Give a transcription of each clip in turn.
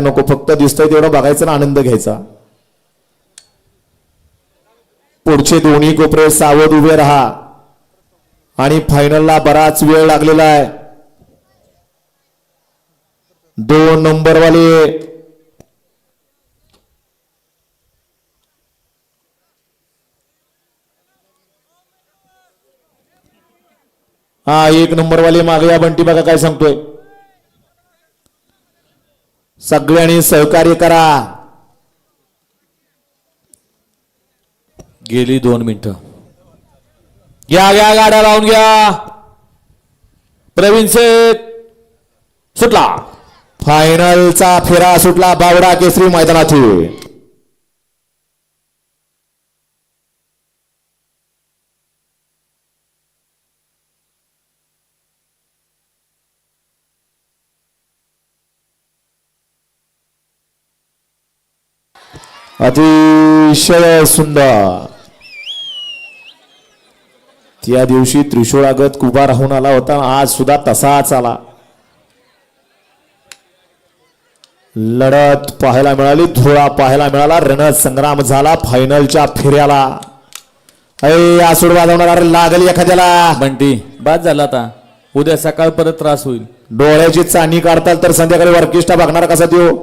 नको, फक्त दिसतंय तेवढं बघायचं ना आनंद घ्यायचा. पुढचे दोन्ही कोपरे सावध उभे राहा आणि फायनलला बराच वेळ लागलेला आहे. 2 नंबर वाले हा 1 नंबर वाले मागे या. बंटी बघा काय सांगतोय. सगळ्यांनी सहकार्य करा. गेली 2 मिनिटं. घ्या घ्या गाड्या लावून घ्या. प्रवीण शेठ सुटला. फायनलचा फेरा सुटला बावडा केसरी मैदानातून. अतिशय सुंदर. त्या दिवशी त्रिशूळागत उभा राहून आला होता, आज सुद्धा तसाच आला. लढत पाहायला मिळाली, धुळा पाहायला मिळाला, रणसंग्राम झाला फायनलच्या फेऱ्याला. आसूड वाजवणार लागली एखाद्याला. बंटी बाद झाला. आता उद्या सकाळ परत त्रास होईल. डोळ्याची चाणी काढताल तर संध्याकाळी ऑर्केस्ट्रा बघणार कसा देऊ.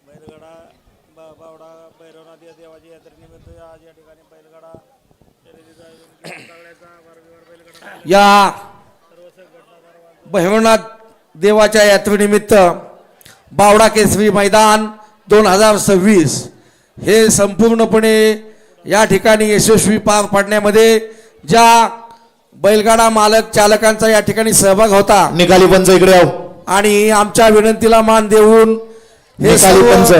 बैलगाडा बावडा भैरवनाथ या देवाची यात्रेनिमित्त आज या ठिकाणी बैलगाडा या भैरवनाथ देवाच्या यात्रेनिमित्त बावडा केसरी मैदान 2026 हे संपूर्णपणे या ठिकाणी यशस्वी पार पाडण्यामध्ये ज्या बैलगाडा मालक चालकांचा या ठिकाणी सहभाग होता. निकाली पंच इकडे आहो आणि आमच्या विनंतीला मान देऊन हे निकाली सर्व पंच